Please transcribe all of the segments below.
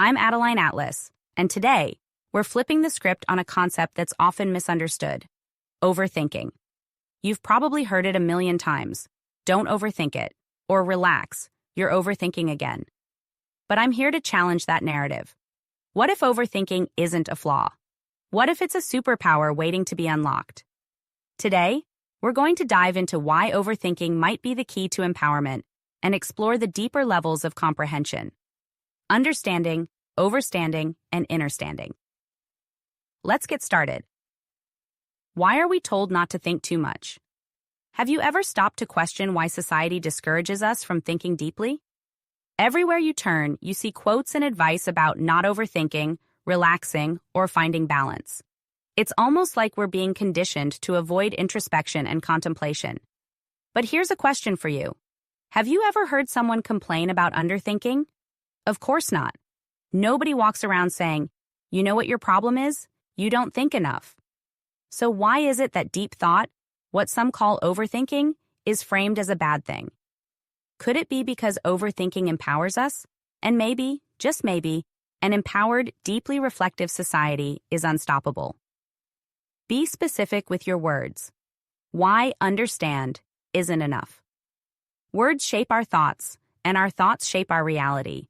I'm Adeline Atlas, and today, we're flipping the script on a concept that's often misunderstood: overthinking. You've probably heard it a million times. Don't overthink it, or relax, you're overthinking again. But I'm here to challenge that narrative. What if overthinking isn't a flaw? What if it's a superpower waiting to be unlocked? Today, we're going to dive into why overthinking might be the key to empowerment and explore the deeper levels of comprehension: understanding, overstanding, and innerstanding. Let's get started. Why are we told not to think too much? Have you ever stopped to question why society discourages us from thinking deeply? Everywhere you turn, you see quotes and advice about not overthinking, relaxing, or finding balance. It's almost like we're being conditioned to avoid introspection and contemplation. But here's a question for you. Have you ever heard someone complain about underthinking? Of course not. Nobody walks around saying, "You know what your problem is? You don't think enough." So why is it that deep thought, what some call overthinking, is framed as a bad thing? Could it be because overthinking empowers us? And maybe, just maybe, an empowered, deeply reflective society is unstoppable. Be specific with your words. Why understand isn't enough. Words shape our thoughts, and our thoughts shape our reality.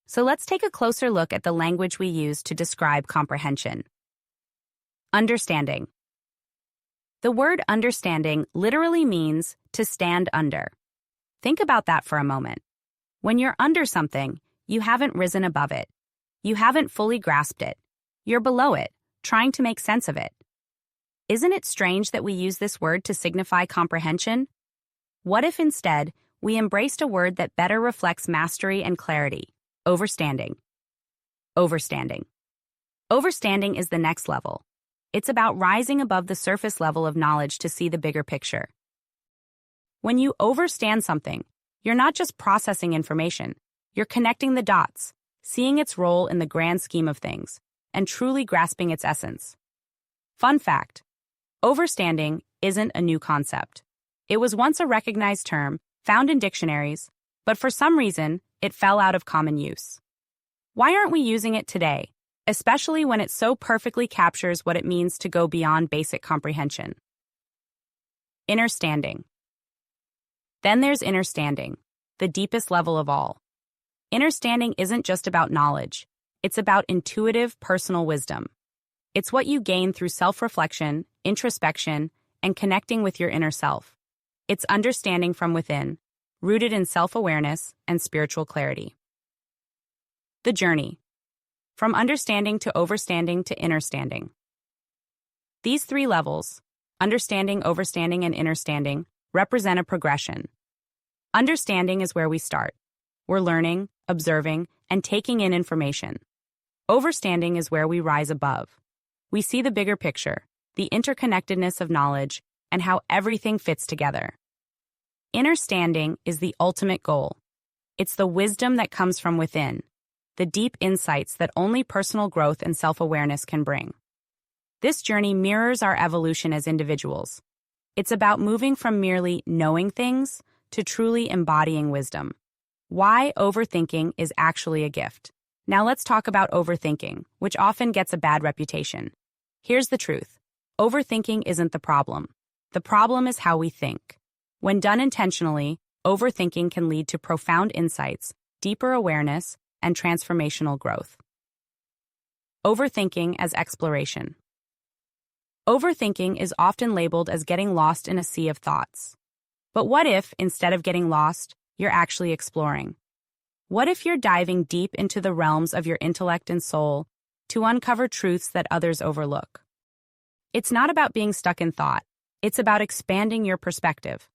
So let's take a closer look at the language we use to describe comprehension. Understanding. The word understanding literally means to stand under. Think about that for a moment. When you're under something, you haven't risen above it. You haven't fully grasped it. You're below it, trying to make sense of it. Isn't it strange that we use this word to signify comprehension? What if instead we embraced a word that better reflects mastery and clarity? Overstanding. Overstanding. Overstanding is the next level. It's about rising above the surface level of knowledge to see the bigger picture. When you overstand something, you're not just processing information, you're connecting the dots, seeing its role in the grand scheme of things, and truly grasping its essence. Fun fact: overstanding isn't a new concept. It was once a recognized term, found in dictionaries, but for some reason, it fell out of common use. Why aren't we using it today, especially when it so perfectly captures what it means to go beyond basic comprehension? Innerstanding. Then there's innerstanding, the deepest level of all. Innerstanding isn't just about knowledge. It's about intuitive, personal wisdom. It's what you gain through self-reflection, introspection, and connecting with your inner self. It's understanding from within, rooted in self-awareness and spiritual clarity. The journey. From understanding to overstanding to innerstanding. These three levels, understanding, overstanding, and innerstanding, represent a progression. Understanding is where we start. We're learning, observing, and taking in information. Overstanding is where we rise above. We see the bigger picture, the interconnectedness of knowledge, and how everything fits together. Innerstanding is the ultimate goal. It's the wisdom that comes from within, the deep insights that only personal growth and self-awareness can bring. This journey mirrors our evolution as individuals. It's about moving from merely knowing things to truly embodying wisdom. Why overthinking is actually a gift. Now let's talk about overthinking, which often gets a bad reputation. Here's the truth. Overthinking isn't the problem. The problem is how we think. When done intentionally, overthinking can lead to profound insights, deeper awareness, and transformational growth. Overthinking as exploration. Overthinking is often labeled as getting lost in a sea of thoughts. But what if, instead of getting lost, you're actually exploring? What if you're diving deep into the realms of your intellect and soul to uncover truths that others overlook? It's not about being stuck in thought. It's about expanding your perspective.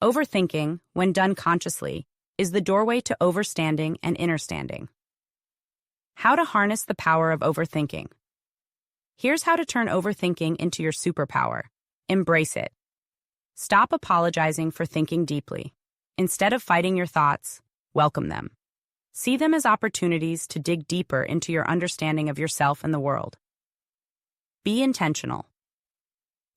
Overthinking, when done consciously, is the doorway to overstanding and innerstanding. How to harness the power of overthinking. Here's how to turn overthinking into your superpower. Embrace it. Stop apologizing for thinking deeply. Instead of fighting your thoughts, welcome them. See them as opportunities to dig deeper into your understanding of yourself and the world. Be intentional.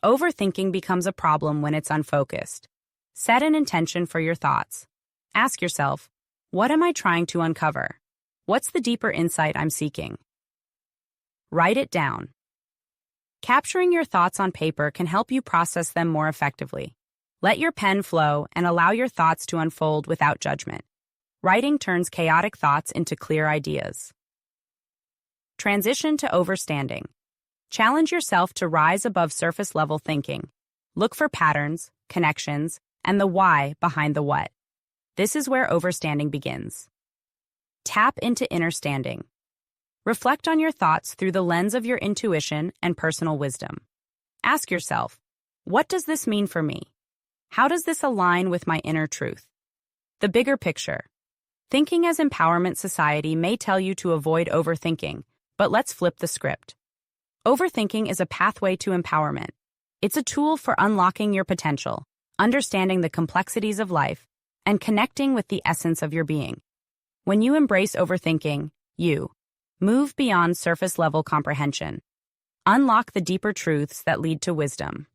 Overthinking becomes a problem when it's unfocused. Set an intention for your thoughts. Ask yourself, what am I trying to uncover? What's the deeper insight I'm seeking? Write it down. Capturing your thoughts on paper can help you process them more effectively. Let your pen flow and allow your thoughts to unfold without judgment. Writing turns chaotic thoughts into clear ideas. Transition to overstanding. Challenge yourself to rise above surface-level thinking. Look for patterns, connections, and the why behind the what. This is where overstanding begins. Tap into innerstanding. Reflect on your thoughts through the lens of your intuition and personal wisdom. Ask yourself, what does this mean for me? How does this align with my inner truth? The bigger picture. Thinking as empowerment society may tell you to avoid overthinking, but let's flip the script. Overthinking is a pathway to empowerment. It's a tool for unlocking your potential, understanding the complexities of life, and connecting with the essence of your being. When you embrace overthinking, you move beyond surface-level comprehension. Unlock the deeper truths that lead to wisdom.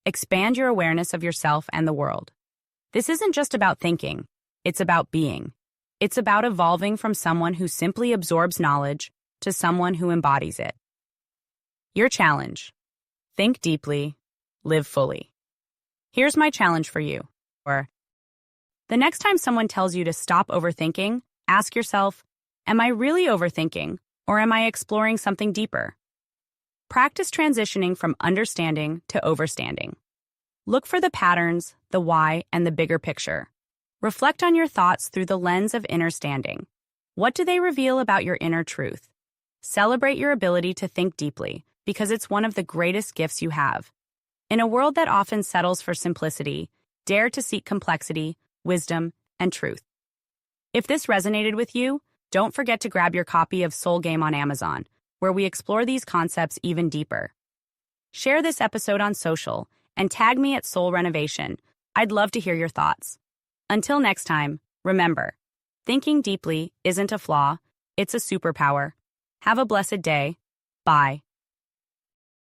Expand your awareness of yourself and the world. This isn't just about thinking, it's about being. It's about evolving from someone who simply absorbs knowledge to someone who embodies it. Your challenge. Think deeply, live fully. Here's my challenge for you. The next time someone tells you to stop overthinking, ask yourself, am I really overthinking, or am I exploring something deeper? Practice transitioning from understanding to overstanding. Look for the patterns, the why, and the bigger picture. Reflect on your thoughts through the lens of innerstanding. What do they reveal about your inner truth? Celebrate your ability to think deeply, because it's one of the greatest gifts you have. In a world that often settles for simplicity, dare to seek complexity, wisdom, and truth. If this resonated with you, don't forget to grab your copy of Soul Game on Amazon, where we explore these concepts even deeper. Share this episode on social and tag me at Soul Renovation. I'd love to hear your thoughts. Until next time, remember, thinking deeply isn't a flaw, it's a superpower. Have a blessed day. Bye.